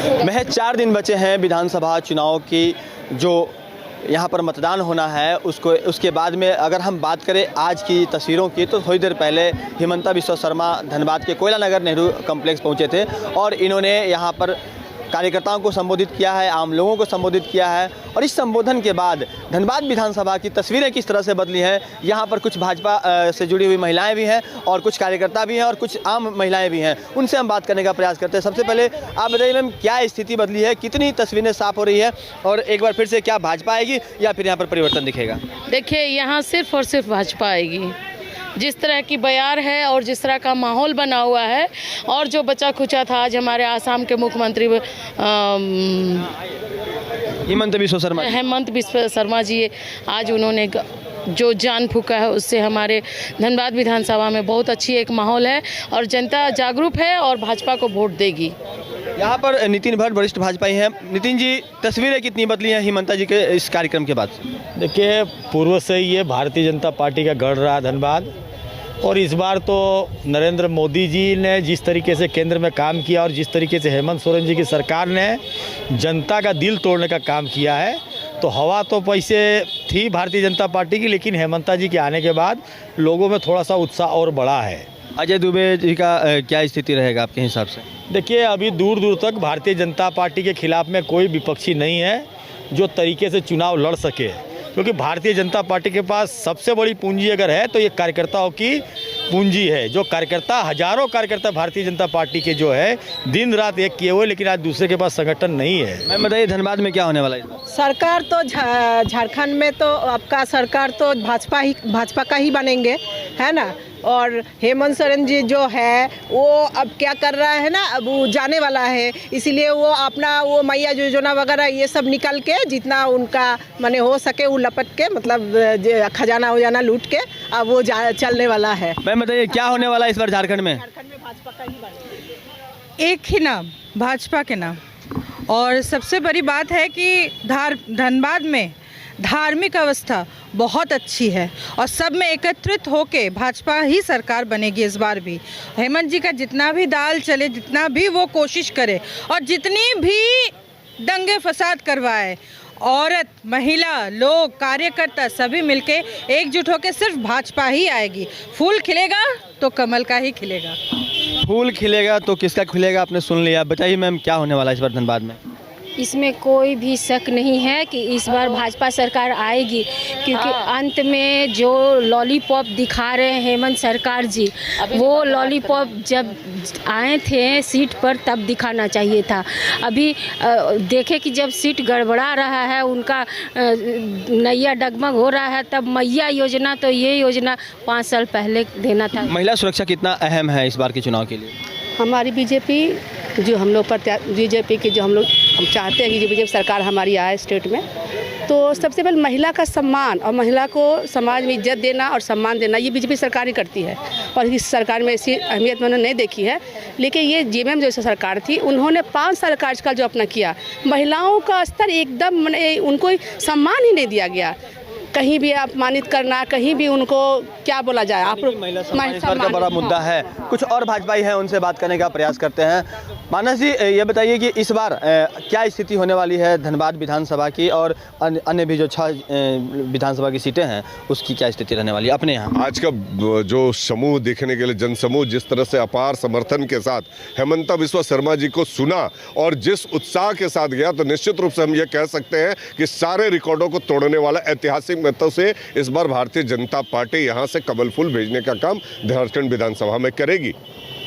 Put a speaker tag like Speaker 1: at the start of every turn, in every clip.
Speaker 1: महज 4 दिन बचे हैं विधानसभा चुनाव की, जो यहाँ पर मतदान होना है उसके बाद में अगर हम बात करें आज की तस्वीरों की, तो थोड़ी देर पहले हिमंता बिस्वा शर्मा धनबाद के कोयला नगर नेहरू कॉम्प्लेक्स पहुँचे थे और इन्होंने यहाँ पर कार्यकर्ताओं को संबोधित किया है, आम लोगों को संबोधित किया है। और इस संबोधन के बाद धनबाद विधानसभा की तस्वीरें किस तरह से बदली हैं, यहाँ पर कुछ भाजपा से जुड़ी हुई महिलाएं भी हैं और कुछ कार्यकर्ता भी हैं और कुछ आम महिलाएं भी हैं, उनसे हम बात करने का प्रयास करते हैं। सबसे पहले आप बताइए मैम, क्या स्थिति बदली है, कितनी तस्वीरें साफ हो रही है और एक बार फिर से क्या भाजपा आएगी या फिर यहाँ पर परिवर्तन दिखेगा?
Speaker 2: देखिए, यहाँ सिर्फ और सिर्फ भाजपा आएगी। जिस तरह की बयार है और जिस तरह का माहौल बना हुआ है, और जो बचा खुचा था, आज हमारे आसाम के मुख्यमंत्री
Speaker 1: हेमंत
Speaker 2: बिस्वा शर्मा जी आज उन्होंने जो जान फूका है, उससे हमारे धनबाद विधानसभा में बहुत अच्छी एक माहौल है और जनता जागरूक है और भाजपा को वोट देगी।
Speaker 1: यहाँ पर नितिन भट्ट वरिष्ठ भाजपाई हैं। नितिन जी, तस्वीरें कितनी बदली हैं हिमंता जी के इस कार्यक्रम के बाद?
Speaker 3: देखिए, पूर्व से ही ये भारतीय जनता पार्टी का गढ़ रहा धनबाद, और इस बार तो नरेंद्र मोदी जी ने जिस तरीके से केंद्र में काम किया और जिस तरीके से हेमंत सोरेन जी की सरकार ने जनता का दिल तोड़ने का काम किया है, तो हवा तो पैसे थी भारतीय जनता पार्टी की, लेकिन हेमंता जी के आने के बाद लोगों में थोड़ा सा उत्साह और बढ़ा है।
Speaker 1: अजय दुबे जी का क्या स्थिति रहेगा आपके हिसाब से?
Speaker 3: देखिए, अभी दूर दूर तक भारतीय जनता पार्टी के खिलाफ में कोई विपक्षी नहीं है जो तरीके से चुनाव लड़ सके, क्योंकि भारतीय जनता पार्टी के पास सबसे बड़ी पूंजी अगर है तो ये कार्यकर्ताओं की पूंजी है। जो कार्यकर्ता, हजारों कार्यकर्ता भारतीय जनता पार्टी के जो है दिन रात एक किए हुए, लेकिन आज दूसरे के पास संगठन नहीं है।
Speaker 1: मैं बताइए, धनबाद में क्या होने वाला है?
Speaker 4: सरकार तो झारखंड में तो आपका सरकार तो भाजपा का ही बनेंगे, है ना। और हेमंत सोरेन जी जो है वो अब क्या कर रहा है ना, अब वो जाने वाला है, इसीलिए वो अपना वो मैया योजना वगैरह ये सब निकल के जितना उनका माने हो सके वो लपट के, मतलब खजाना उजाना लूट के अब वो चलने वाला है।
Speaker 1: मैं बताइए, क्या होने वाला है इस बार झारखंड में?
Speaker 4: भाजपा का ही बनेगा।
Speaker 5: एक ही नाम, भाजपा के नाम। और सबसे बड़ी बात है कि धनबाद में धार्मिक अवस्था बहुत अच्छी है और सब में एकत्रित होके भाजपा ही सरकार बनेगी इस बार भी। हेमंत जी का जितना भी दाल चले, जितना भी वो कोशिश करे और जितनी भी दंगे फसाद करवाए, औरत, महिला, लोग, कार्यकर्ता सभी मिलके एकजुट होके सिर्फ भाजपा ही आएगी। फूल खिलेगा तो कमल का ही खिलेगा।
Speaker 1: फूल खिलेगा तो किसका खिलेगा, आपने सुन लिया। बताइए मैम, क्या होने वाला है इस बार धनबाद में?
Speaker 6: इसमें कोई भी शक नहीं है कि इस बार भाजपा सरकार आएगी, क्योंकि अंत में जो लॉलीपॉप दिखा रहे हैं हेमंत सरकार जी, वो लॉलीपॉप जब आए थे सीट पर तब दिखाना चाहिए था। अभी देखे कि जब सीट गड़बड़ा रहा है, उनका नैया डगमग हो रहा है, तब मैया योजना, तो ये योजना 5 साल पहले देना था।
Speaker 1: महिला सुरक्षा कितना अहम है इस बार के चुनाव के लिए?
Speaker 7: हमारी बीजेपी जो हम लोग बीजेपी की जो हम चाहते हैं कि बीजेपी सरकार हमारी आए स्टेट में, तो सबसे पहले महिला का सम्मान और महिला को समाज में इज्जत देना और सम्मान देना, ये बीजेपी सरकार ही करती है। और इस सरकार में ऐसी अहमियत मैंने नहीं देखी है, लेकिन ये जेएमएम जैसे सरकार थी, उन्होंने 5 साल कार्यकाल जो अपना किया, महिलाओं का स्तर एकदम उनको सम्मान ही नहीं दिया गया। कहीं भी अपमानित करना, कहीं भी उनको क्या बोला जाए, आप
Speaker 1: महिला सम्मान का बड़ा मुद्दा है। कुछ और भाजपाई हैं, उनसे बात करने का प्रयास करते हैं। मानस जी, ये बताइए कि इस बार क्या स्थिति होने वाली है धनबाद विधानसभा की और अन्य भी जो 6 विधानसभा की सीटें हैं उसकी क्या स्थिति रहने वाली है अपने यहाँ?
Speaker 8: आज का जो समूह देखने के लिए, जनसमूह जिस तरह से अपार समर्थन के साथ हेमंता बिस्वा शर्मा जी को सुना और जिस उत्साह के साथ गया, तो निश्चित रूप से हम ये कह सकते हैं कि सारे रिकॉर्डों को तोड़ने वाला ऐतिहासिक मतों से इस बार भारतीय जनता पार्टी यहाँ से कमल फूल भेजने का काम झारखंड विधानसभा में करेगी।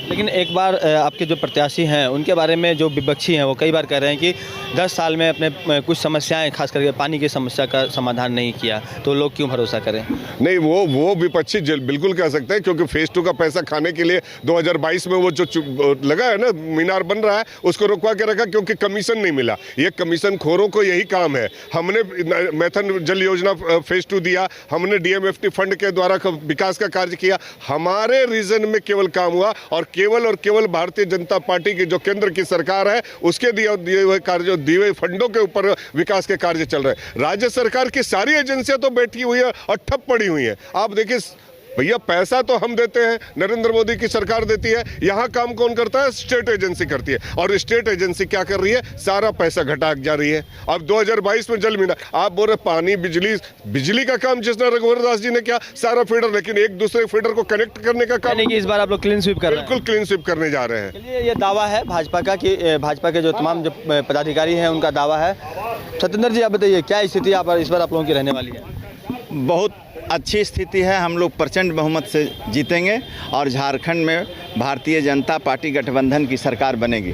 Speaker 1: लेकिन एक बार आपके जो प्रत्याशी हैं उनके बारे में जो विपक्षी हैं वो कई बार कह रहे हैं कि 10 साल में अपने कुछ समस्याएं, खास करके पानी की समस्या का समाधान नहीं किया, तो लोग क्यों भरोसा करें?
Speaker 8: नहीं, वो विपक्षी बिल्कुल कह सकते हैं, क्योंकि फेज 2 का पैसा खाने के लिए 2022 में वो जो लगा है ना, मीनार बन रहा है, उसको रुकवा के रखा क्योंकि कमीशन नहीं मिला। ये कमीशन खोरों को यही काम है। हमने मैथन जल योजना फेज 2 दिया, हमने डीएमएफटी फंड के द्वारा विकास का कार्य किया, हमारे रीजन में केवल काम हुआ और केवल भारतीय जनता पार्टी की जो केंद्र की सरकार है उसके दिए हुए कार्य, दिए हुए फंडों के ऊपर विकास के कार्य चल रहे हैं। राज्य सरकार की सारी एजेंसियां तो बैठी हुई है और ठप पड़ी हुई हैं। आप देखिए, भैया पैसा तो हम देते हैं, नरेंद्र मोदी की सरकार देती है, यहाँ काम कौन करता है? स्टेट एजेंसी करती है। और स्टेट एजेंसी क्या कर रही है? सारा पैसा घटा जा रही है। अब 2022 में जल मीनार, आप बोल रहे पानी बिजली का काम जिसने रघुवर दास जी ने किया, सारा फीडर, लेकिन एक दूसरे फीडर को कनेक्ट करने का काम
Speaker 1: यानी कि इस बार आप लोग क्लीन स्वीप कर रहे हैं।
Speaker 8: बिल्कुल क्लीन स्वीप करने जा रहे हैं।
Speaker 1: चलिए, ये दावा है भाजपा का कि भाजपा के जो तमाम जो पदाधिकारी हैं उनका दावा है। सत्येंद्र जी, आप बताइए क्या स्थिति इस बार आप लोगों की रहने वाली है?
Speaker 9: बहुत अच्छी स्थिति है। हम लोग प्रचंड बहुमत से जीतेंगे और झारखंड में भारतीय जनता पार्टी गठबंधन की सरकार बनेगी।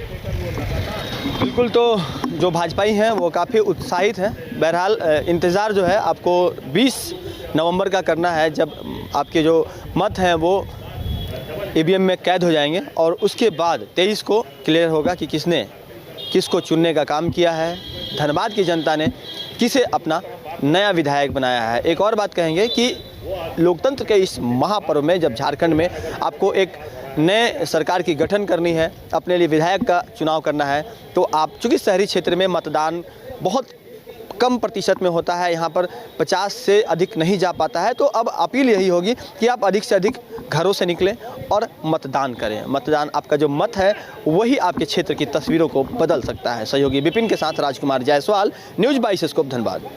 Speaker 1: बिल्कुल, तो जो भाजपाई हैं वो काफ़ी उत्साहित हैं। बहरहाल इंतज़ार जो है आपको 20 नवंबर का करना है, जब आपके जो मत हैं वो ईवीएम में कैद हो जाएंगे और उसके बाद 23 को क्लियर होगा कि किसको चुनने का काम किया है, धनबाद की जनता ने किसे अपना नया विधायक बनाया है। एक और बात कहेंगे कि लोकतंत्र के इस महापर्व में जब झारखंड में आपको एक नए सरकार की गठन करनी है, अपने लिए विधायक का चुनाव करना है, तो आप चूँकि शहरी क्षेत्र में मतदान बहुत कम प्रतिशत में होता है, यहाँ पर 50 से अधिक नहीं जा पाता है, तो अब अपील यही होगी कि आप अधिक से अधिक घरों से निकलें और मतदान करें। मतदान, आपका जो मत है वही आपके क्षेत्र की तस्वीरों को बदल सकता है। सहयोगी विपिन के साथ राजकुमार जायसवाल, न्यूज़ 22 स्कोप, धनबाद।